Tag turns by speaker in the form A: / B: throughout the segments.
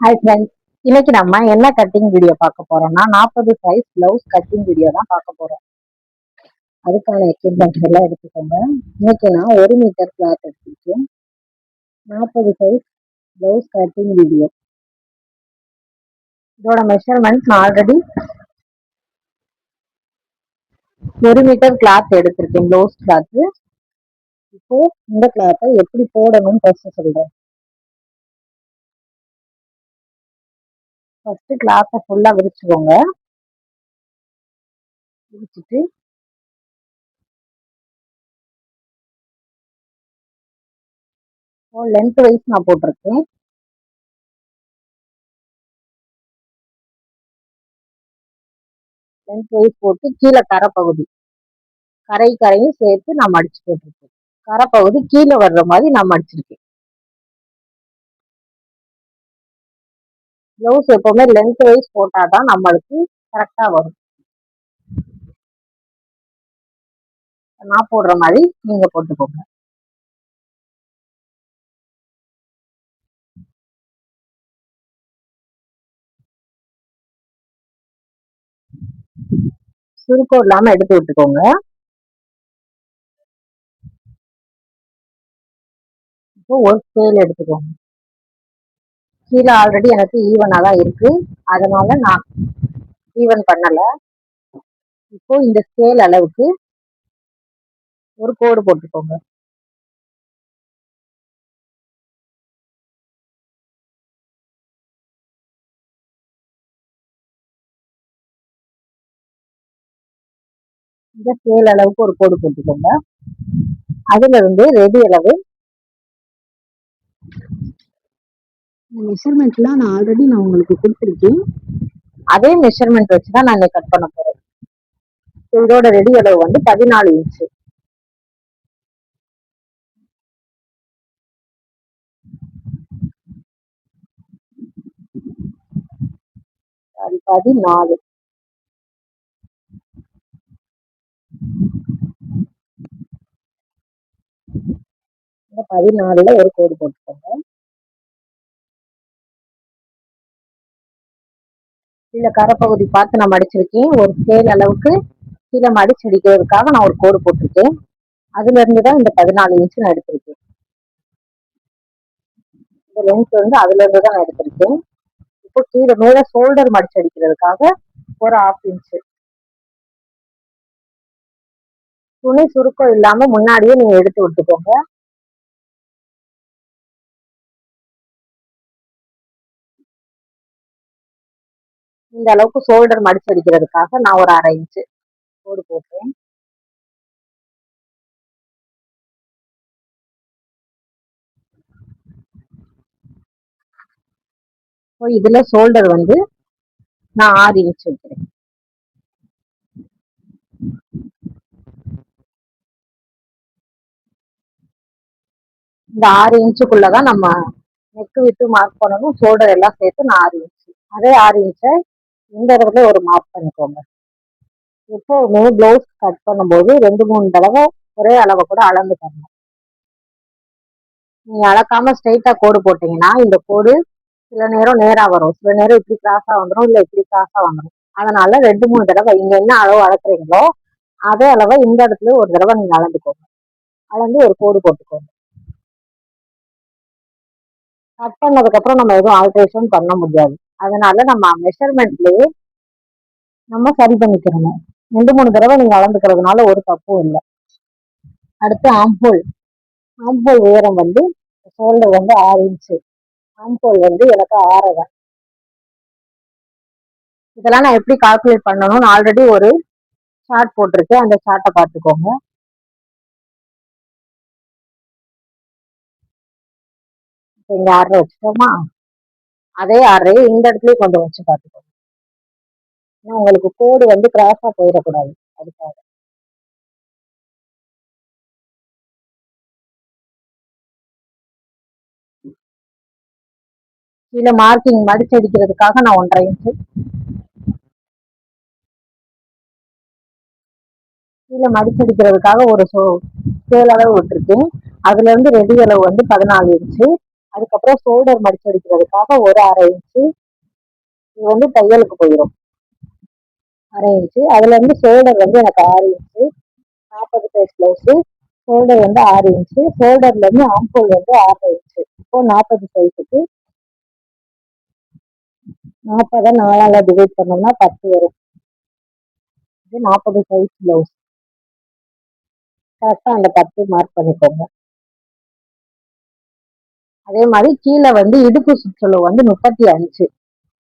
A: Hi friends, இன்னைக்கு நம்ம என்ன கட்டிங் வீடியோ பார்க்க போறோம்னா 40 சைஸ் பிளவுஸ் கட்டிங் வீடியோ தான் பார்க்க போறோம். அதுக்கான எக்யூப்மெண்ட்ஸ் எல்லாம் எடுத்துக்கோங்க. இன்னைக்கு நான் 1 மீட்டர் கிளாத் எடுத்துருக்கேன். 40 சைஸ் பிளவுஸ் கட்டிங் வீடியோ. இதோட மெஷர்மெண்ட் நான் ஆல்ரெடி 1 மீட்டர் கிளாத் எடுத்திருக்கேன், பிளவுஸ் கிளாத். இப்போ இந்த கிளாத்தை எப்படி போடணும்னு ஃபர்ஸ்ட் சொல்றேன். ஃபர்ஸ்ட் கிளாத்தை ஃபுல்லா விரிச்சுக்கோங்க. விரிச்சிட்டு லென்த் வைஸ் நான் போட்டிருக்கேன். லென்த் வைஸ் போட்டு கீழே கரையும் சேர்த்து நான் மடிச்சு போட்டிருக்கேன். கரைப்பகுதி கீழே வர்ற மாதிரி நான் மடிச்சிருக்கேன். பிளவுஸ் எப்பவுமே லென்த் வைஸ் போட்டாதான் நம்மளுக்கு கரெக்டா வரும். நான் போடுற மாதிரி நீங்க போட்டுக்கோங்க. சுருக்கம் இல்லாம எடுத்து விட்டுக்கோங்க. இப்போ ஒரு ஸ்கேல் எடுத்துக்கோங்க. கீழே ஆல்ரெடி எனக்கு ஈவனா தான் இருக்கு, அதனால நான் ஈவன் பண்ணல. இப்போ இந்த ஸ்கேல் அளவுக்கு ஒரு கோடு போட்டுக்கோங்க. இந்த ஸ்கேல் அளவுக்கு ஒரு கோடு போட்டுக்கோங்க. அதுல இருந்து ரெடி அளவு மெஷர்மெண்ட்லாம் நான் ஆல்ரெடி உங்களுக்கு கொடுத்துருக்கேன். அதே மெஷர்மெண்ட் வச்சுதான் நான் கட் பண்ண போறேன். இதோட ரெடி அளவு வந்து 14 இன்ச்சு. 14. இந்த 14ல ஒரு கோடு போட்டுக்கோங்க. கீழே கரைப்பகுதி பார்த்து நான் மடிச்சிருக்கேன். ஒரு ஸ்கேல் அளவுக்கு கீழே மடிச்சு அடிக்கிறதுக்காக நான் ஒரு கோடு போட்டிருக்கேன். அதுல இருந்துதான் இந்த 14 இன்ச்சு நான் எடுத்திருக்கேன். இந்த லென்த் வந்து அதுல இருந்துதான் நான் எடுத்திருக்கேன். இப்போ கீழே மேல ஷோல்டர் மடிச்சு அடிக்கிறதுக்காக ஒரு 1/2 இன்ச்சு. துணி சுருக்கம் இல்லாம முன்னாடியே நீங்க எடுத்து விட்டுக்கோங்க. இந்த அளவுக்கு ஷோல்டர் மடிச்சு அடிக்கிறதுக்காக நான் ஒரு 1/2 இன்ச்சு கோடு போட்டேன். இதுல ஷோல்டர் வந்து நான் 6 இன்ச் வைக்கிறேன். இந்த 6 இன்ச்சுக்குள்ளதான் நம்ம நெக்கு விட்டு மார்க் பண்ணணும். ஷோல்டர் எல்லாம் சேர்த்து நான் 6 இன்ச்சு. அதே 6 இன்ச்சை இந்த இடத்துல ஒரு மார்க் பண்ணிக்கோங்க. எப்பவுமே பிளவுஸ் கட் பண்ணும்போது 2-3 தடவை ஒரே அளவை கூட அளந்து தரணும். நீங்க அளக்காம ஸ்ட்ரைட்டா கோடு போட்டீங்கன்னா இந்த கோடு சில நேரம் நேரா வரும், சில நேரம் இப்படி கிராஸா வந்துடும், இல்ல இப்படி கிராஸா வந்துடும். அதனால 2-3 தடவை இங்க என்ன அளவு அளக்குறீங்களோ அதே அளவை இந்த இடத்துல ஒரு தடவை நீங்க அளந்துக்கோங்க. அளந்து ஒரு கோடு போட்டுக்கோங்க. கட் பண்ணதுக்கு அப்புறம் நம்ம எதுவும் ஆல்ட்ரேஷன் பண்ண முடியாது. அதனால நம்ம மெஷர்மெண்ட்லயே நம்ம சரி பண்ணிக்கிறோம். 2-3 தடவை நீங்க அளந்துக்கிறதுனால ஒரு தப்பும் இல்லை. அடுத்து ஆம்போல் உயரம் வந்து ஷோல்டர் வந்து 6 இன்ச்சு. ஆம்போல் வந்து எனக்கு 6.5. இதெல்லாம் நான் எப்படி கால்குலேட் பண்ணணும்னு ஆல்ரெடி ஒரு சார்ட் போட்டிருக்கேன். அந்த சார்ட்டை பார்த்துக்கோங்க. இங்க 6.5 வச்சுட்டோமா, அதே 6.5 இந்த இடத்துலயே கொஞ்சம் வச்சு பார்த்துக்கோங்க. உங்களுக்கு கோடு வந்து கிராஸா போயிடக்கூடாது, அதுக்காக. கீழே மார்க்கிங் மடிச்சு அடிக்கிறதுக்காக நான் 1.5 இன்ச்சு கீழே மடிச்சு அடிக்கிறதுக்காக ஒரு ஸ்கேல் அளவு விட்டுருக்கேன். அதுல இருந்து ரெடி அளவு வந்து 14 இன்ச்சு. அதுக்கப்புறம் ஷோல்டர் மடிச்சு அடிக்கிறதுக்காக ஒரு 1/2 இன்ச்சு இது வந்து தையலுக்கு போயிடும். 1/2 இன்ச்சு. அதுல இருந்து ஷோல்டர் வந்து எனக்கு 6 இன்ச்சு. 40 size blouse. ஷோல்டர் வந்து 6 இன்ச்சு. ஷோல்டர்ல இருந்து ஆம்ஹோல் வந்து 6 இன்ச்சு. இப்போ 40 சைஸுக்கு 40 4ஆல டிவைட் பண்ணோம்னா 10 வரும். இது 40 சைஸ் பிளவுஸ். கரெக்டா அந்த 10 மார்க் பண்ணிக்கோங்க. அதே மாதிரி கீழே வந்து இடுப்பு சுற்றளவு வந்து 35.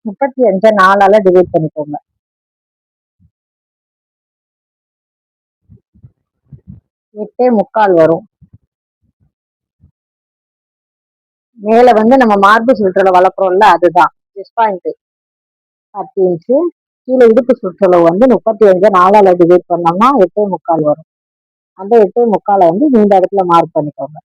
A: 35 4ஆல டிவைட் பண்ணிக்கோங்க. 8.25 வரும். மேல வந்து நம்ம மார்பு சுற்றளவு வளர்க்குறோம்ல அதுதான் செஸ்ட் பாயிண்ட் 10 இன்ச்சு. கீழே இடுப்பு சுற்றளவு வந்து 35 4ஆல டிவைட் பண்ணோம்னா 8.25 வரும். அந்த 8.25 வந்து இந்த இடத்துல மார்க் பண்ணிக்கோங்க.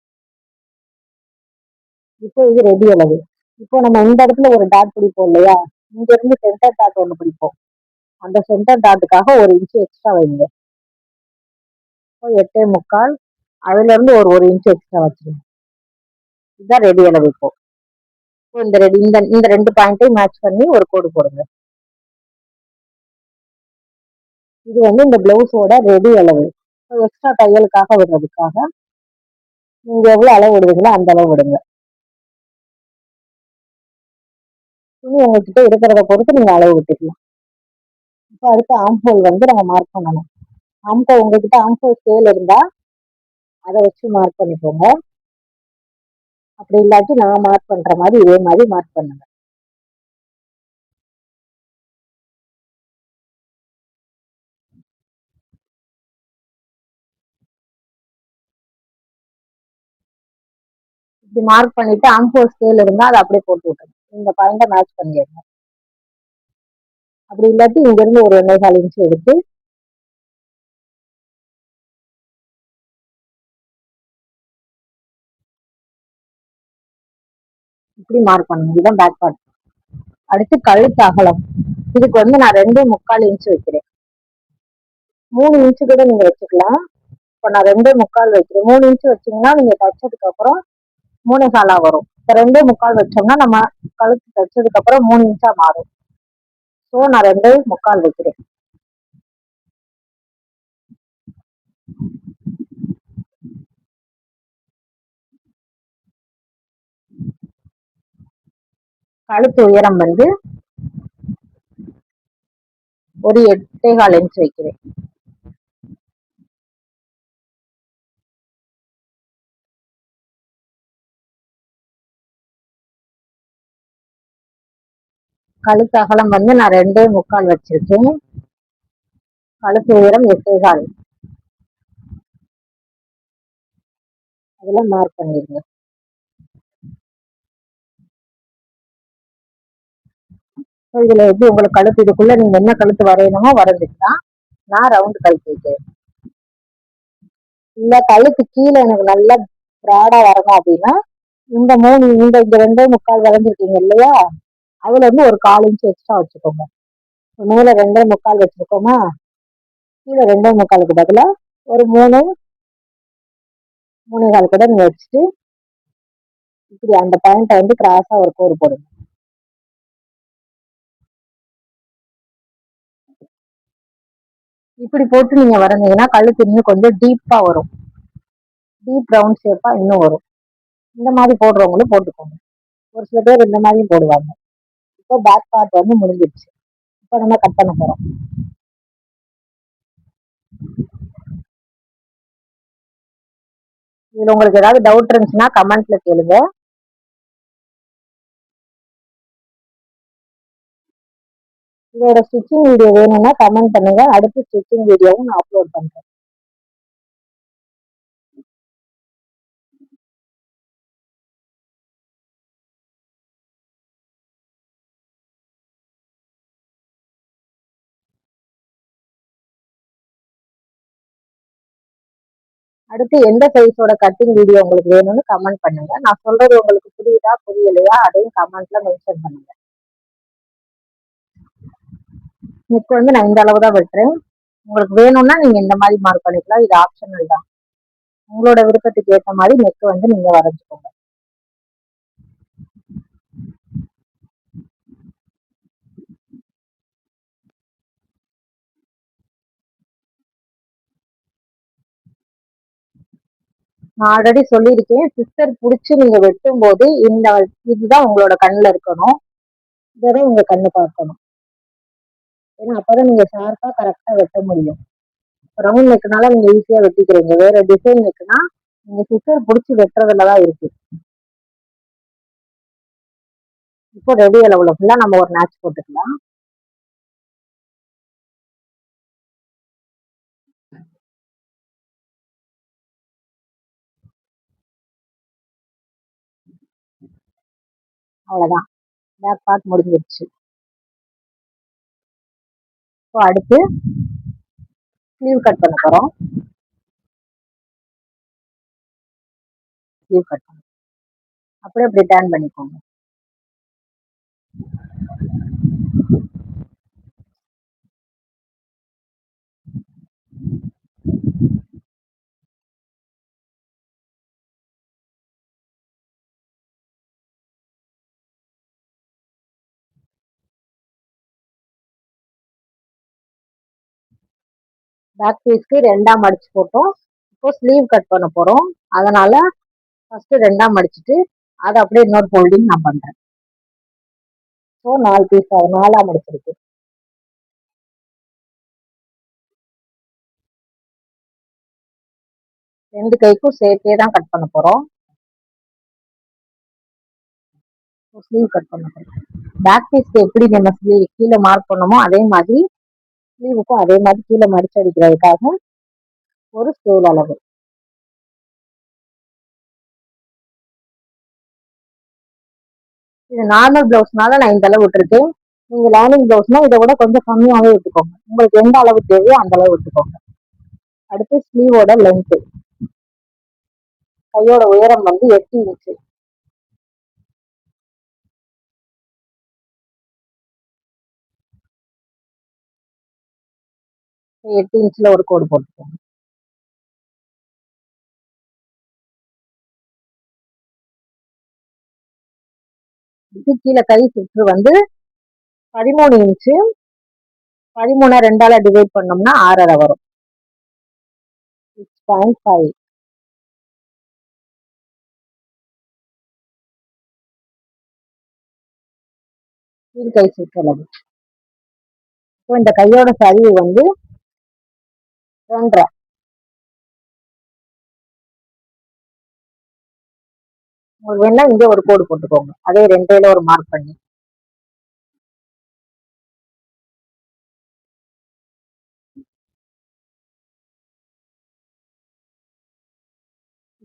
A: இப்போ இது ரெடி அளவு. இப்போ நம்ம இந்த இடத்துல ஒரு டாட் பிடிப்போம் இல்லையா, இங்க இருந்து சென்டர் டாட் ஒன்று பிடிப்போம். அந்த சென்டர் டாட்டுக்காக 1 இன்ச்சு எக்ஸ்ட்ரா வைங்க. இப்போ 8.25 அதுல இருந்து ஒரு இன்ச்சு எக்ஸ்ட்ரா வச்சிருங்க. இதுதான் ரெடி அளவு. இப்போ இந்த இந்த 2 பாயிண்ட்டையும் மேட்ச் பண்ணி ஒரு கோடு போடுங்க. இது வந்து இந்த பிளவுஸோட ரெடி அளவு. எக்ஸ்ட்ரா தையலுக்காக விடுறதுக்காக நீங்க எவ்வளவு அளவு விடுவீங்களோ அந்த அளவு விடுங்க. துணி உங்ககிட்ட இருக்கிறத பொறுத்து நீங்க அளவு விட்டுக்கலாம். இப்போ அடுத்து ஆம்ஹோல் வந்து நம்ம மார்க் பண்ணணும். ஆம்ஹோல் உங்ககிட்ட ஆம்ஹோல் ஸ்கேல் இருந்தா அதை வச்சு மார்க் பண்ணிக்கோங்க. அப்படி இல்லாட்டி நான் மார்க் பண்ற மாதிரி இதே மாதிரி மார்க் பண்ணுங்க. இப்படி மார்க் பண்ணிட்டு ஆம்ஹோல் ஸ்கேல் இருந்தா அதை அப்படியே போட்டு விட்டுருங்க. இந்த பாயிண்ட மேட்ச் பண்ணிடுங்க. அப்படி இல்லாட்டி இங்க இருந்து ஒரு 1.25 இன்ச்சு எடுத்து இப்படி மார்க் பண்ணுங்க. இதுதான் பேக் பார்ட். அடுத்து கழுத்து அகலம். இதுக்கு வந்து நான் 2.25 இன்ச்சு வைக்கிறேன். 3 இன்ச்சு கூட நீங்க வச்சுக்கலாம். இப்போ நான் 2.25 வைக்கிறேன். 3 இன்ச்சு வச்சீங்கன்னா நீங்க தைச்சதுக்கு அப்புறம் 3.25 வரும். இப்போ 2.25 வச்சோம்னா நம்ம கழுத்து தைச்சதுக்கு அப்புறம் 3 இன்ச்சா மாறும். ஸோ நான் 2.25 வைக்கிறேன். கழுத்து உயரம் வந்து ஒரு 8.25 இன்ச் வைக்கிறேன். கழுத்து அகலம் வந்து நான் 2.25 வச்சிருக்கேன். கழுத்து உயரம் 8.25. அதுல மார்க் பண்ணிருங்க. இதுல எப்படி உங்களுக்கு கழுத்து இதுக்குள்ள நீங்க என்ன கழுத்து வரையணுமோ வரைஞ்சுக்கலாம். நான் ரவுண்ட் கழுத்து வைக்கிறேன். இல்ல கழுத்து கீழே எனக்கு நல்லா ப்ராடா வரணும் அப்படின்னா இந்த 2.25 வரைஞ்சிருக்கீங்க இல்லையா, அதுல இருந்து ஒரு 1/4 இன்ச்சு எக்ஸ்ட்ரா வச்சுக்கோங்க. மேல 2.25 வச்சிருக்கோமா, கீழே 2.25க்கு பதிலா ஒரு 3.25 கூட நீங்க வச்சுட்டு இப்படி அந்த பாயிண்ட வந்து கிராஸா ஒரு கோடு போடுங்க. இப்படி போட்டு நீங்க வரைஞ்சீங்கன்னா கழுத்து இன்னும் கொஞ்சம் டீப்பா வரும். டீப் ரவுண்ட் ஷேப்பா இன்னும் வரும். இந்த மாதிரி போடுறவங்களும் போட்டுக்கோங்க. ஒரு சில பேர் இந்த மாதிரியும் போடுவாங்க. இப்போ பேக் பார்ட் வந்து முடிஞ்சிருச்சு. இப்போ நம்ம கட் பண்ண போறோம். இதுல உங்களுக்கு ஏதாவது டவுட் இருந்துச்சுன்னா கமெண்ட்ல கேளுங்க. இதோட ஸ்டிச்சிங் வீடியோ வேணும்னா கமெண்ட் பண்ணுங்க. அடுத்து ஸ்டிச்சிங் வீடியோவும் நான் அப்லோட் பண்றேன். அடுத்து எந்த சைஸோட கட்டிங் வீடியோ உங்களுக்கு வேணும்னு கமெண்ட் பண்ணுங்க. நான் சொல்றது உங்களுக்கு புரியுதா புரியலையா அதையும் கமெண்ட்ல மென்ஷன் பண்ணுங்க. நெக் வந்து நான் இந்த அளவு தான் வெட்டுறேன். உங்களுக்கு வேணும்னா நீங்க இந்த மாதிரி மார்க் பண்ணிக்கலாம். இது ஆப்ஷனல் தான். உங்களோட விருப்பத்துக்கு ஏற்ற மாதிரி நெக் வந்து நீங்க வரைஞ்சுக்கோங்க. நான் ஆல்ரெடி சொல்லியிருக்கேன், சிஸ்டர் புடிச்சு நீங்க வெட்டும் போது இதுதான் உங்களோட கண்ணுல இருக்கணும். இதான் உங்க கண்ணு பார்க்கணும். ஏன்னா அப்பதான் நீங்க ஷார்ப்பா கரெக்டா வெட்ட முடியும். ரவுண்ட் நெக்குனால நீங்க ஈஸியா வெட்டிக்கிறீங்க. வேற டிசைன் நெக்குனா நீங்க சிஸ்டர் புடிச்சு வெட்டுறதுலதான் இருக்கு. இப்போ ரெடி அளவுல ஃபுல்லா நம்ம ஒரு நாச் போட்டுக்கலாம். அவ்வளவுதான். பேக் பார்ட் முடிஞ்சிருச்சு. இப்போ அடுத்து ஸ்லீவ் கட் பண்ண போறோம். ஸ்லீவ் கட் பண்ண அப்படியே அப்படி டர்ன் பண்ணிக்கோங்க. பேக் பீஸ்க்கு 2ஆ மடிச்சு போட்டோம். இப்போ ஸ்லீவ் கட் பண்ண போறோம். அதனால ஃபர்ஸ்ட் 2ஆ மடிச்சுட்டு அதை அப்படியே இன்னொரு ஃபோல்டிங் நான் பண்றேன். So 4 piece 4ஆ மடிச்சிருக்கு. 2 கைக்கும் சேர்த்தே தான் கட் பண்ண போறோம். ஸ்லீவ் கட் பண்ண போறோம். பேக் பீஸ்க்கு எப்படி நம்ம ஸ்லீவ் கீழே மார்க் பண்ணோமோ அதே மாதிரி ஸ்லீவுக்கும் அதே மாதிரி கீழே மடிச்சு அடிக்கிறதுக்காக ஒரு ஸ்கேல் அளவு. இது நார்மல் பிளவுஸ்னால நான் இந்த அளவு விட்டுருக்கேன். நீங்க லைனிங் பிளவுஸ்னா இதை விட கொஞ்சம் கம்மியாவே விட்டுக்கோங்க. உங்களுக்கு எந்த அளவு தேவையோ அந்த அளவு விட்டுக்கோங்க. அடுத்து ஸ்லீவோட லென்த், கையோட உயரம் வந்து 8 இன்ச்சு. 8 இன்ச்ல ஒரு கோடு போட்டுக்கோங்க. இது கீழே கை சுற்று வந்து 13 இன்ச்சு. 13 2ஆல டிவைட் பண்ணோம்னா 6.5 வரும். 6.5. கீழ் கை சுற்றளவு. இப்போ இந்த கையோட சரிவு வந்து 2.5. உங்களுக்கு வேணா இங்க ஒரு கோடு போட்டுக்கோங்க. அதே 2ல ஒரு மார்க் பண்ணி.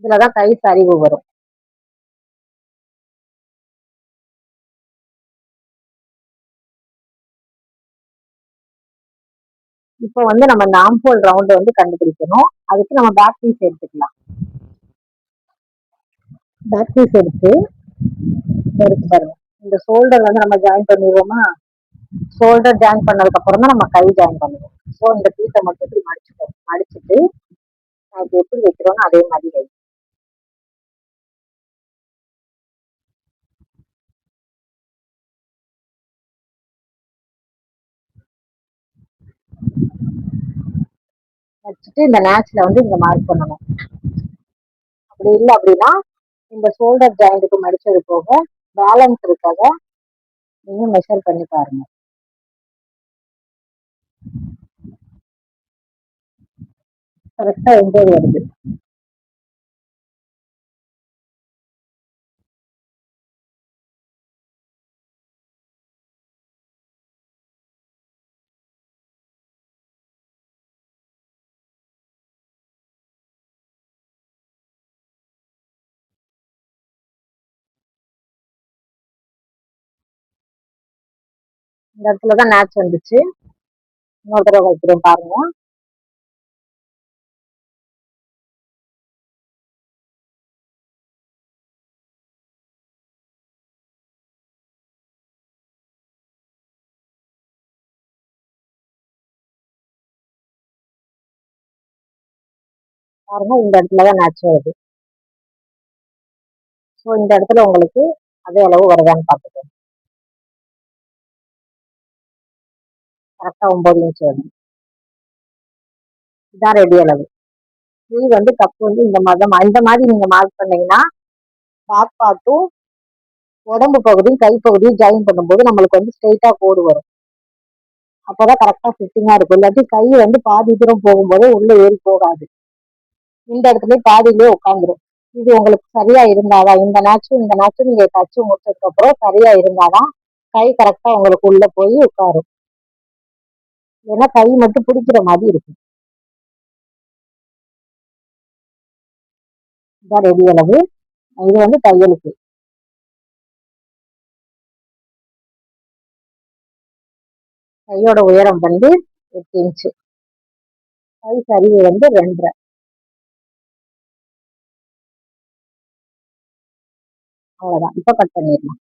A: இதுலதான் கை சரிவு வரும். இப்போ வந்து நம்ம இந்த ஆம்ஹோல் ரவுண்ட் வந்து கண்டுபிடிக்கணும். அதுக்கு நம்ம பேக் பீஸ் எடுத்துக்கலாம். பேக் பீஸ் எடுத்து பாருங்க. இந்த ஷோல்டர் வந்து நம்ம ஜாயின் பண்ணிடுவோமா? ஷோல்டர் ஜாயின் பண்ணதுக்கு அப்புறம் தான் நம்ம கை ஜாயின் பண்ணுவோம். ஸோ இந்த பீஸை மட்டும் இப்படி மடிச்சுக்கோம். மடிச்சுட்டு நான் இப்படி எப்படி வைக்கிறோம்னு அதே மாதிரி வை. வச்சுட்டு இந்த நேச்ல வந்து இங்க மார்க் பண்ணணும். அப்படி இல்லை அப்படின்னா இந்த ஷோல்டர் ஜாயிண்ட்டுக்கு மடிச்சது போக பேலன்ஸ் இருக்காத நீங்க மெஷர் பண்ணி பாருங்க. கரெக்டா 9 வருது. இந்த இடத்துலதான் நேச் வந்துச்சு. இன்னொரு தடவை வைக்கிறேன் பாருங்க. பாருங்க இந்த இடத்துலதான் நேச் வருது. ஸோ இந்த இடத்துல உங்களுக்கு அதே அளவு வருதான்னு பார்த்துக்கோங்க. கரெக்டா 9 இன்ச் வருது. இதான் ரெடி அளவு. கப் இந்த மாதிரி நீங்க மார்க் பண்ணீங்கன்னா பேக் பார்ட்டும் உடம்பு பகுதியும் கை பகுதியும் ஜாயின் பண்ணும்போது நம்மளுக்கு ஸ்ட்ரெயிட்டா கோடு வரும். அப்பதான் கரெக்டா ஃபிட்டிங்கா இருக்கும். இல்லாட்டி கை பாதி தூரம் போகும்போதே உள்ள ஏறி போகாது. இந்த இடத்துல பாதியிலே உட்காந்துரும். இது உங்களுக்கு சரியா இருந்தாதான் இந்த நாச்சும் நீங்க தச்சு முடிச்சதுக்கு அப்புறம் சரியா இருந்தாதான் கை கரெக்டா உங்களுக்கு உள்ள போய் உட்காரும். ஏன்னா கை மட்டும் பிடிக்கிற மாதிரி இருக்கும். இதான் ரெடி அளவு. இது தையலுக்கு. கையோட உயரம் 8 இன்ச்சு. கை சரிவு 2.5. அவ்வளவுதான். இப்ப கட் பண்ணிடலாம்.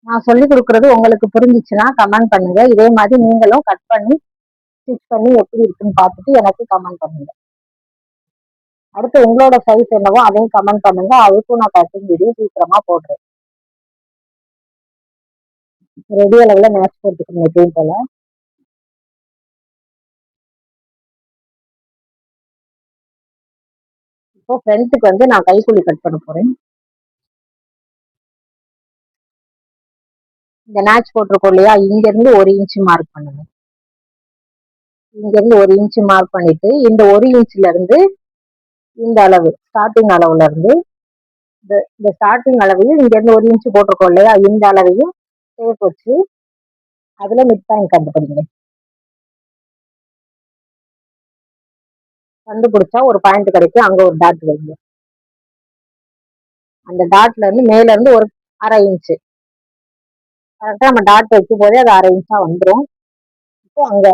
A: நான் சொல்லி கொடுக்கறது உங்களுக்கு புரிஞ்சிச்சுன்னா கமெண்ட் பண்ணுங்க. இதே மாதிரி நீங்களும் கட் பண்ணி ஸ்டிச் பண்ணி எப்படி இருக்குன்னு பார்த்துட்டு எனக்கு கமெண்ட் பண்ணுங்க. அடுத்து உங்களோட சைஸ் என்னவோ அதையும் கமெண்ட் பண்ணுங்க. அதுக்கும் நான் கட்டிங் வீடியோ சீக்கிரமா போடுறேன். ரெடி அளவுல மேட்ச் போட்டுக்கணும் எப்பயும் போல. இப்போ ஃப்ரண்ட்டுக்கு நான் கைக்குழி கட் பண்ண போறேன். இந்த மேட்ச் போட்டிருக்கோம் இல்லையா, இங்க இருந்து 1 இன்ச்சு மார்க் பண்ணுங்க. இங்க இருந்து 1 இன்ச்சு மார்க் பண்ணிட்டு இந்த 1 இன்ச்ல இருந்து இந்த அளவு ஸ்டார்டிங் அளவுல இருந்து இந்த ஸ்டார்டிங் அளவையும் இங்க இருந்து 1 இன்ச்சு போட்டிருக்கோம் இல்லையா, இந்த அளவையும் டேப் வச்சு அதுல மிட் பாயிண்ட் கண்டுபிடிங்க. கண்டுபிடிச்சா ஒரு பாயிண்ட் கிடைக்கும். அங்க ஒரு டாட் வைங்க. அந்த டாட்ல இருந்து மேல இருந்து ஒரு 1/2 இன்ச்சு கரெக்டா நம்ம டாட் வைக்கும் போதே அது 1/2 இன்ச்சா வந்துடும். இப்போ அங்க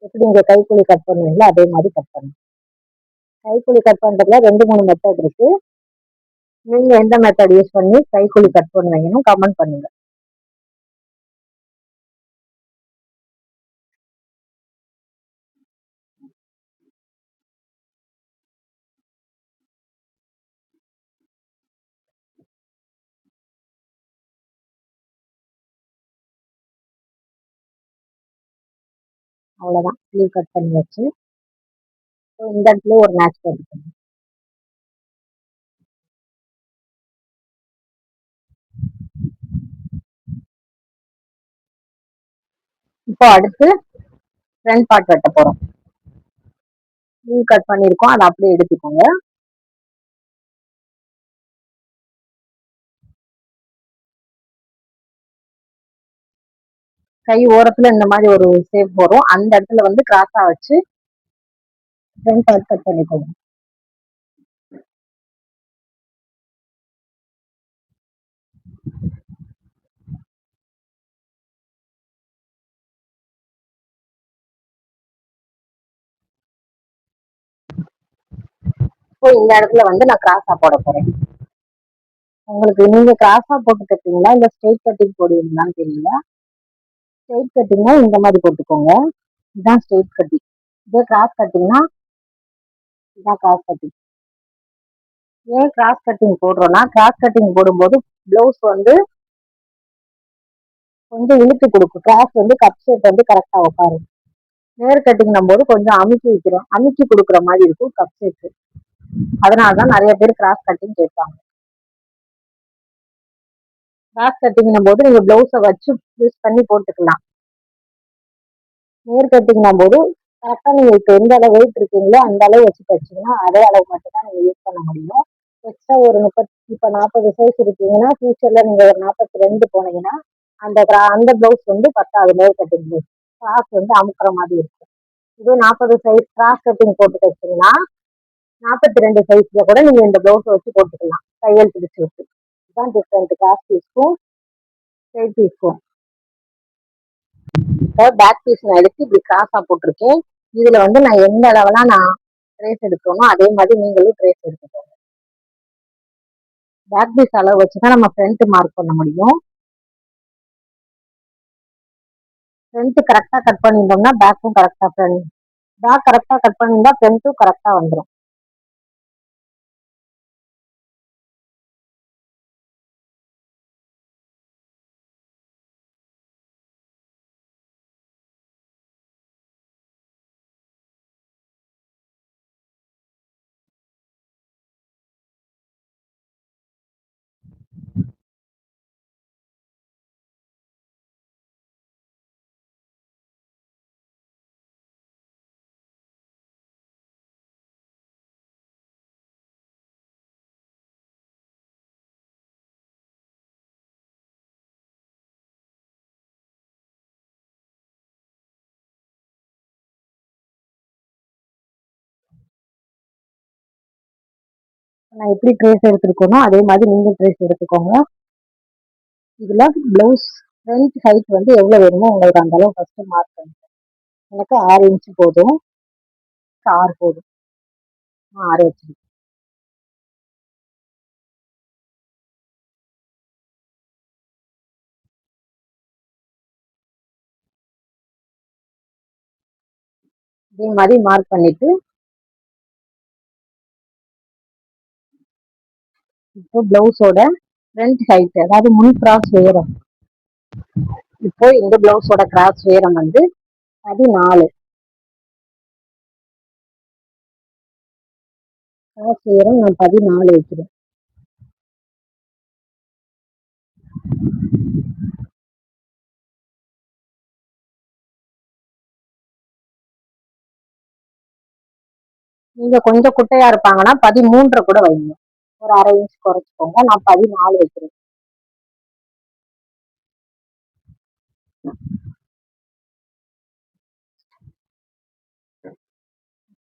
A: எப்படி இங்க கைக்குழி கட் பண்ணுவீங்களோ அதே மாதிரி கட் பண்ணுங்க. கைக்குழி கட் பண்றதுல 2-3 மெத்தட் இருக்கு. நீங்க எந்த மெத்தட் யூஸ் பண்ணி கைக்குழி கட் பண்ணுவீங்கன்னு கமெண்ட் பண்ணுங்க. அவ்வளவுதான். ஸ்லீவ் கட் பண்ணி வச்சு இந்த இடத்துல ஒரு மேட்ச் போட்டுக்கோங்க. இப்போ அடுத்து ஃப்ரண்ட் பார்ட் வெட்ட போறோம். ஸ்லீவ் கட் பண்ணிருக்கோம், அதை அப்படியே எடுத்துக்கோங்க. கை ஓரத்துல இந்த மாதிரி ஒரு ஷேப் வரும். அந்த இடத்துல கிராஸா வச்சு ஃப்ரண்ட் பார்ட் கட் பண்ணிக்கோங்க. இப்போ இந்த இடத்துல நான் கிராஸா போட போறேன். உங்களுக்கு நீங்க கிராஸா போட்டு கட்டிங்களா இல்ல ஸ்ட்ரெயிட் கட்டிங் போடுவீங்களான்னு தெரியல. ஸ்ட்ரெயிட் கட்டிங்னா இந்த மாதிரி போட்டுக்கோங்க. இதுதான் ஸ்ட்ரெயிட் கட்டிங். இதே கிராஸ் கட்டிங்னா இதான் கிராஸ் கட்டிங். ஏன் கிராஸ் கட்டிங் போடுறோம்னா, கிராஸ் கட்டிங் போடும்போது பிளவுஸ் கொஞ்சம் இழுத்து கொடுக்கும். கிராஸ் கப் ஷேப் கரெக்டா உட்காரும். நேர் கட்டிங் போது கொஞ்சம் அமுக்கி கொடுக்குற மாதிரி இருக்கும் கப் ஷேப். அதனாலதான் நிறைய பேர் கிராஸ் கட்டிங் கேட்பாங்க. கிராஸ் கட்டிங் போது நீங்க பிளவுஸை வச்சு யூஸ் பண்ணி போட்டுக்கலாம். நேர் கட்டிங் போது கரெக்டா நீங்க இப்ப எந்த அளவு வெயிட் இருக்கீங்களோ அந்த அளவு வச்சு தச்சீங்கன்னா அதே அளவு மட்டும் தான் நீங்க யூஸ் பண்ண முடியும். எக்ஸ்ட்ரா ஒரு 30 இப்ப 40 சைஸ் இருக்கீங்கன்னா ஃபியூச்சர்ல நீங்க ஒரு 42 போனீங்கன்னா அந்த பிளவுஸ் பத்தாது. நேர் கட்டிங் பிளவுஸ் கிராஸ் அமுக்குற மாதிரி இருக்கும். இதே 40 சைஸ் கிராஸ் கட்டிங் போட்டு தைச்சீங்கன்னா 42 சைஸ்ல கூட நீங்க இந்த பிளவுஸ் வச்சு போட்டுக்கலாம் தையல் பிடிச்சு வச்சு. இதுதான் டிஃப்ரெண்ட் கிராஸ் பீஸ்க்கும் ஸ்ட்ரெயிட் பீஸ்க்கும். பேக் பீஸ் நான் எடுத்து இப்படி கிராஸா போட்டிருக்கேன். இதுல நான் எந்த அளவுலாம் நான் ட்ரேஸ் எடுக்கணும் அதே மாதிரி நீங்களும் ட்ரேஸ் எடுத்துக்கோங்க. பேக் பீஸ் அளவு வச்சுதான் நம்ம ஃப்ரண்ட் மார்க் பண்ண முடியும். ஃப்ரண்ட் கரெக்டா கட் பண்ணிட்டோம்னா பேக்கும் கரெக்டா பேக் கரெக்டா கட் பண்ணியிருந்தா ஃப்ரண்ட்டும் கரெக்டா வந்துடும். நான் எப்படி ட்ரேஸ் எடுத்துருக்கோனோ அதே மாதிரி நீங்க ட்ரேஸ் எடுத்துக்கோங்க. இதுல பிளவுஸ் ஃப்ரண்ட் ஹைட் வந்து எவ்வளவு வேணுமோ உங்களுக்கு அந்த அளவு ஃபர்ஸ்ட் மார்க் பண்ணுங்க. எனக்கு 6 இன்ச் போதும். 6 போதும். 6 வச்சிருக்கேன். இதே மாதிரி மார்க் பண்ணிட்டு இப்போ பிளவுஸோட ஃப்ரண்ட் ஹைட் அதாவது முன் கிராஸ் உயரம், இப்போ இந்த பிளவுஸோட கிராஸ் உயரம் வந்து 14. கிராஸ் உயரம் நான் 14 வைக்கிறேன். நீங்க கொஞ்சம் குட்டையா இருப்பாங்கன்னா 13 கூட வைங்க. ஒரு 1/2 இன்ச் குறைச்சிக்கோங்க. நான் 14 வைக்கிறேன்.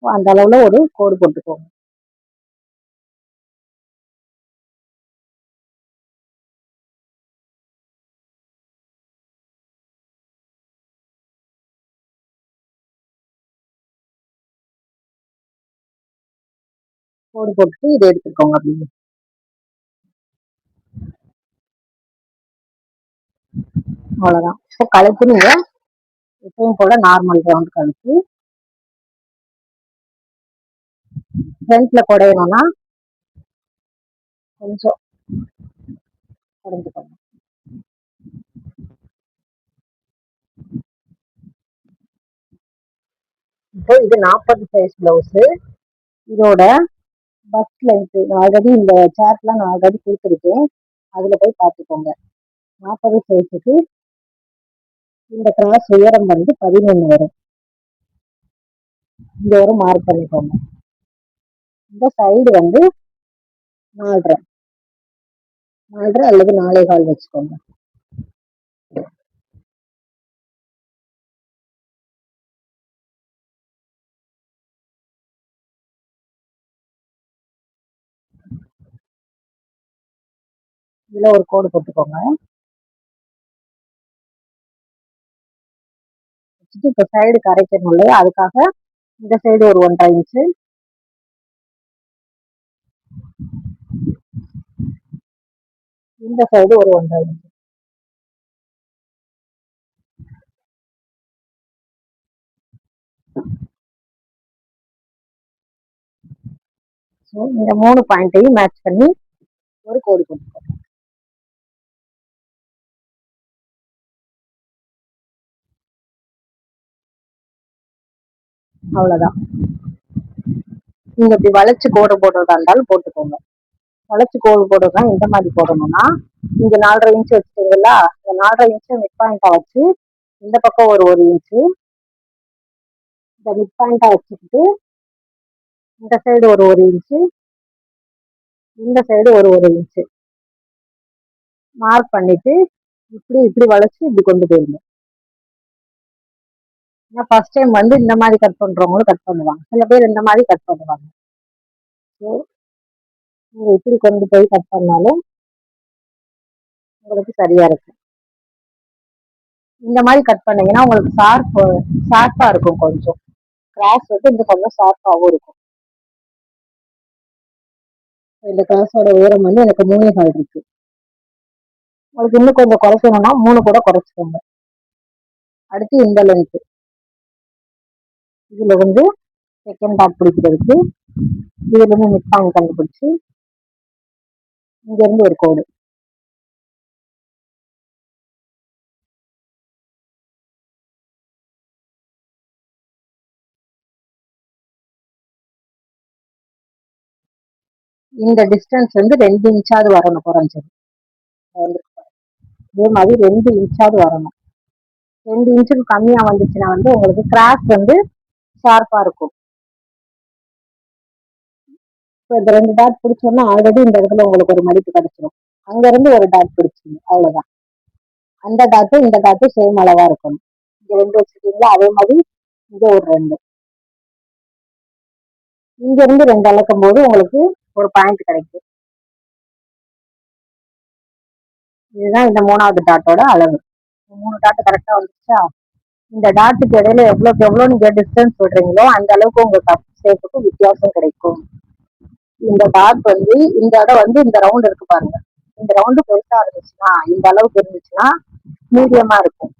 A: அந்த அளவுல ஒரு கோடு போட்டுக்கோங்க. கோடு போட்டுட்டு இதை எடுத்துக்கோங்க. அப்படின்னு அவ்வளவுதான். இப்போ கழுத்து நீங்க எப்பவும் போல நார்மல் ரவுண்ட் கழுத்து. ஃப்ரண்ட்ல குடையணும்னா கொஞ்சம் குறைஞ்சுக்கோங்க. இப்போ இது 40 சைஸ் பிளவுஸ். இதோட பஸ்ட் லென்த் ஆல்ரெடி இந்த சார்ட்லாம் நான் ஆல்ரெடி கொடுத்துருக்கேன். அதுல போய் பார்த்துக்கோங்க. 40 சைஸுக்கு இந்த கிராஸ் உயரம் வந்து 11 வரும். இங்க ஒரு மார்க் பண்ணிக்கோங்க. இந்த சைடு வந்து 4.5 அல்லது 4.25 வச்சுக்கோங்க. இதுல ஒரு கோடு போட்டுக்கோங்க. இப்ப சைடு கரைக்கணும் இல்லையா, அதுக்காக இந்த சைடு ஒரு 1.5 இன்ச்சு, இந்த சைடு ஒரு 1.5 இன்ச்சு. இந்த 3 பாயிண்டையும் மேட்ச் பண்ணி ஒரு கோடு போட்டுக்கோங்க. அவ்வளவுதான். நீங்க இப்படி வளைச்சு கோடு போடுறதா இருந்தாலும் போட்டுக்கோங்க. வளைச்சு கோடு போடுறதா இந்த மாதிரி போடணும்னா இங்க 4.5 இன்ச்சு வச்சுட்டீங்களா, இந்த 4.5 இன்ச்சு மிட் பாயிண்டா வச்சு இந்த பக்கம் ஒரு 1 இன்ச்சு இந்த மிட் பாயிண்டா வச்சுக்கிட்டு இந்த சைடு ஒரு 1 இன்ச்சு, இந்த சைடு ஒரு 1 இன்ச்சு மார்க் பண்ணிட்டு இப்படி இப்படி வளைச்சு இப்படி கொண்டு போயிருங்க. ஃபர்ஸ்ட் டைம் வந்து இந்த மாதிரி கட் பண்றவங்களும் கட் பண்ணுவாங்க, சில பேர் இந்த மாதிரி கட் பண்ணுவாங்க. ஸோ நீங்க இப்படி கொண்டு போய் கட் பண்ணாலும் உங்களுக்கு சரியா இருக்கும். இந்த மாதிரி கட் பண்ணீங்கன்னா உங்களுக்கு ஷார்ப்பா இருக்கும். கொஞ்சம் கிராஸ் வந்து இந்த கொஞ்சம் ஷார்ப்பாகவும் இருக்கும். இந்த கிராஸோட உயரம் வந்து எனக்கு 3.25 இருக்கு. உங்களுக்கு இன்னும் கொஞ்சம் குறைக்கணும்னா 3 கூட குறைச்சிக்கோங்க. அடுத்து இந்த லென்த், இதுல வந்து செகண்ட் டாட் பிடிக்கிறதுக்கு இதுல இருந்து மிட் பாயிண்ட் கண்டுபிடிச்சு இங்க இருந்து ஒரு கோடு. இந்த டிஸ்டன்ஸ் வந்து 2 இன்ச்சாவது வரணும் குறைஞ்சது. இதே மாதிரி 2 இன்ச்சாவது வரணும். 2 இன்ச்சுக்கு கம்மியா வந்துச்சுன்னா வந்து உங்களுக்கு கிராஸ் வந்து ஷார்ப்பா இருக்கும். இப்போ இந்த 2 டாட் பிடிச்சோம்னா ஆல்ரெடி இந்த இடத்துல உங்களுக்கு ஒரு மடிப்பு கிடைச்சிடும். அங்க இருந்து ஒரு டாட் பிடிச்சிங்க, அவ்வளவுதான். அந்த டாட்டும் இந்த டாட்டும் சேம் அளவா இருக்கணும். இங்க 2 வச்சுருக்கீங்களா, அதே மாதிரி இங்க ஒரு 2. இங்க இருந்து 2 அளக்கும் போது உங்களுக்கு ஒரு பாயிண்ட் கிடைக்கும். இதுதான் இந்த 3வது டாட்டோட அளவு. 3 டாட் கரெக்டா வந்துச்சா? இந்த டாட்டுக்கு இடையில எவ்வளவுக்கு எவ்வளவு நீங்க டிஸ்டன்ஸ் விடுறீங்களோ அந்த அளவுக்கு உங்க கப் ஷேப்புக்கு வித்தியாசம் கிடைக்கும். இந்த டாட் வந்து இந்த இடம் வந்து இந்த ரவுண்ட் இருக்கு பாருங்க. இந்த ரவுண்டு பெருசா இருந்துச்சுன்னா, இந்த அளவுக்கு இருந்துச்சுன்னா மீடியமா இருக்கும்.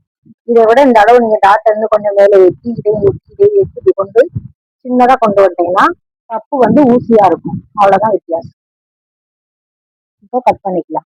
A: இதை விட இந்த அளவு நீங்க டாட் வந்து கொஞ்சம் மேல எட்டி எட்டி கொண்டு சின்னதா கொண்டு வந்தீங்கன்னா கப்பு வந்து ஊசியா இருக்கும். அவ்வளவுதான் வித்தியாசம். இப்போ கட் பண்ணிக்கலாம்.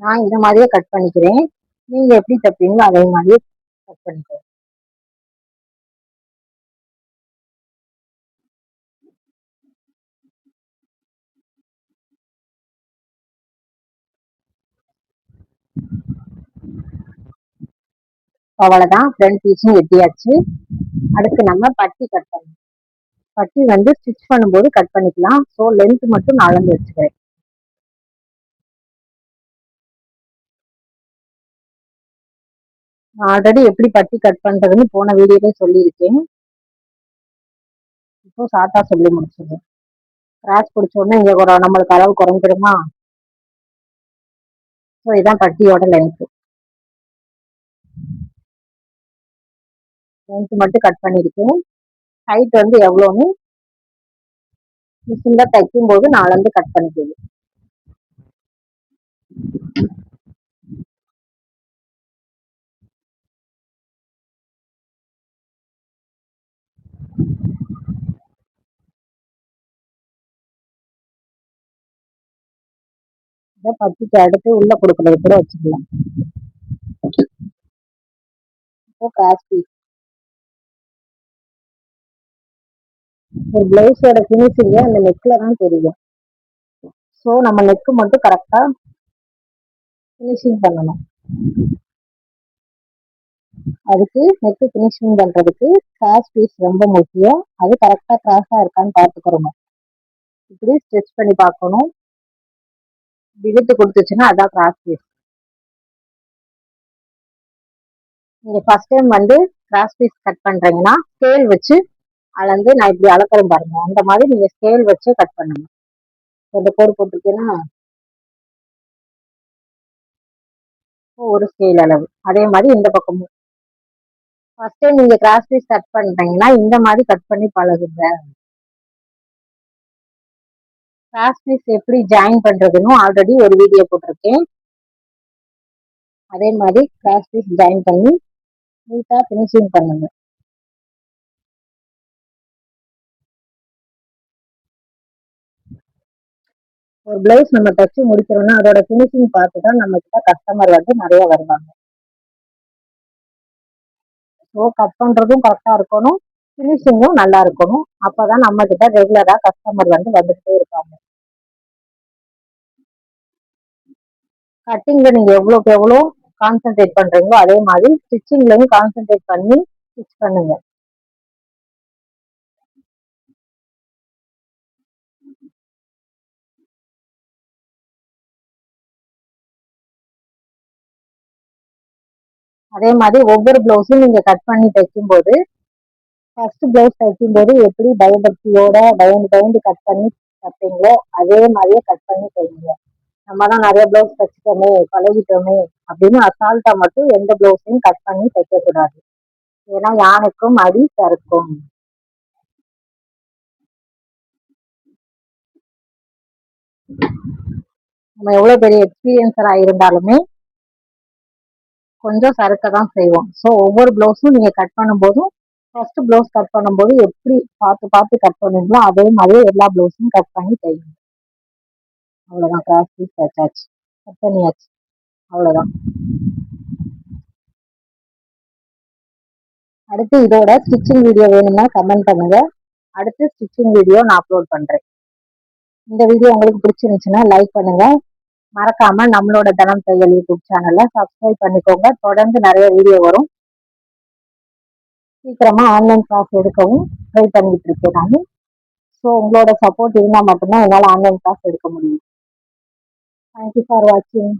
A: நான் இந்த மாதிரியே கட் பண்ணிக்கிறேன். நீங்க எப்படி தப்பீங்களோ அதே மாதிரியே கட் பண்ணிக்கிறேன். அவ்வளவுதான், ஃப்ரண்ட் பீஸும் வெட்டியாச்சு. அடுத்து நம்ம பட்டி கட் பண்ணணும். பட்டி வந்து ஸ்டிச் பண்ணும்போது கட் பண்ணிக்கலாம். ஸோ லென்த் மட்டும் நான் அளந்து வச்சுக்கிறேன். நான் ஆல்ரெடி எப்படி பட்டி கட் பண்றதுன்னு போன வீடியோலே சொல்லியிருக்கேன். இப்போ ஷார்ட்டா சொல்லி முடிச்சிடுறேன். கிராஸ் பிடிச்ச உடனே இங்க நம்மளுக்கு அளவு குறைஞ்சிருமா? ஸோ இதான் பட்டியோட லென்த். லென்த் மட்டும் கட் பண்ணியிருக்கேன். ஹைட் வந்து எவ்வளோன்னு மிஷின்ல தைக்கும் போது நான் அளந்து கட் பண்ணிக்குவேன். பட்டிக்கு அடுத்து உள்ள கொடுக்கறது கூட வச்சுக்கலாம். இப்போ கிராஸ் பீஸ். ஒரு பிளவுஸோட ஃபினிஷிங்க அந்த நெக்ல தான் தெரியும். ஸோ நம்ம நெக்கு மட்டும் கரெக்டா ஃபினிஷிங் பண்ணணும். அதுக்கு நெக்கு ஃபினிஷிங் பண்றதுக்கு கிராஸ் பீஸ் ரொம்ப முக்கியம். அது கரெக்டா கிராஸா இருக்கான்னு பார்த்துக்கிறோம். இப்படி ஸ்டிச் பண்ணி பார்க்கணும். விழுத்து கொடுத்துச்சுன்னா அதான் கிராஸ் பீஸ். நீங்க ஃபர்ஸ்ட் டைம் வந்து கிராஸ் பீஸ் கட் பண்றீங்கன்னா ஸ்கேல் வச்சு அளந்து நான் இப்படி அளக்குறேன் பாருங்க. அந்த மாதிரி நீங்க ஸ்கேல் வச்சு கட் பண்ணுங்க. இந்த கோடு போட்டிருக்கீங்கன்னா ஒரு ஸ்கேல் அளவு. அதே மாதிரி இந்த பக்கமும் ஃபர்ஸ்ட் டைம் நீங்க கிராஸ் பீஸ் கட் பண்றீங்கன்னா இந்த மாதிரி கட் பண்ணி பழகுங்க. கிராஸ் பீஸ் எப்படி ஜாயின் பண்றதுன்னு ஆல்ரெடி ஒரு வீடியோ போட்டிருக்கேன். அதே மாதிரி கிராஸ் பீஸ் ஜாயின் பண்ணி நீட்டா ஃபினிஷிங் பண்ணுங்க. ஒரு பிளவுஸ் நம்ம தச்சு முடிக்கிறோம்னா அதோட ஃபினிஷிங் பார்த்து தான் நம்ம கிட்ட கஸ்டமர் வந்து நிறைய வருவாங்க. ஸோ கட் பண்றதும் கரெக்டா இருக்கணும், ஃபினிஷிங்கும் நல்லா இருக்கணும். அப்பதான் நம்ம கிட்ட ரெகுலரா கஸ்டமர் வந்து வந்துட்டே இருப்பாங்க. கட்டிங்ல நீங்க எவ்வளோக்கு எவ்வளோ கான்சென்ட்ரேட் பண்றீங்களோ அதே மாதிரி ஸ்டிச்சிங்லயும் கான்சென்ட்ரேட் பண்ணி ஸ்டிச் பண்ணுங்க. அதே மாதிரி ஒவ்வொரு பிளவுஸும் நீங்க கட் பண்ணி தைக்கும் போது ஃபர்ஸ்ட் பிளவுஸ் தைக்கும் போது எப்படி பயபக்தியோட பயந்து பயந்து கட் பண்ணி தைப்பீங்களோ அதே மாதிரியே கட் பண்ணி தைங்க. நம்ம தான் நிறைய பிளவுஸ் தைச்சிட்டோமே பழகிட்டோமே அப்படின்னு அசால்ட்டா மட்டும் எந்த பிளவுஸையும் கட் பண்ணி தைக்க கூடாது. ஏன்னா யானைக்கும் அடி சறுக்கும். நம்ம எவ்வளவு பெரிய எக்ஸ்பீரியன்ஸரா இருந்தாலுமே கொஞ்சம் சறுக்க தான் செய்வோம். ஸோ ஒவ்வொரு பிளவுஸும் நீங்க கட் பண்ணும்போதும் ஃபர்ஸ்ட் பிளவுஸ் கட் பண்ணும்போது எப்படி பார்த்து பார்த்து கட் பண்ணுவீங்களோ அதே மாதிரி எல்லா பிளவுஸும் கட் பண்ணி தைங்க. அவ்வளவுதான், கிராஸ் பீஸ் தச்சாச்சு, கட் பண்ணியாச்சு, அவ்வளவுதான். அடுத்து இதோட ஸ்டிச்சிங் வீடியோ வேணும்னா கமெண்ட் பண்ணுங்க. அடுத்து ஸ்டிச்சிங் வீடியோ நான் அப்லோட் பண்றேன். இந்த வீடியோ உங்களுக்கு பிடிச்சிருந்துச்சுன்னா லைக் பண்ணுங்க. மறக்காம நம்மளோட தனம் தையல் யூடியூப் சேனலை சப்ஸ்கிரைப் பண்ணிக்கோங்க. தொடர்ந்து நிறைய வீடியோ வரும். சீக்கிரமா ஆன்லைன் கிளாஸ் எடுக்கவும் ட்ரை பண்ணிட்டு இருக்கேன் நான். ஸோ உங்களோட சப்போர்ட் இருந்தால் மட்டும்தான் என்னால் ஆன்லைன் கிளாஸ் எடுக்க முடியும். தேங்க்யூ ஃபார் வாட்சிங்.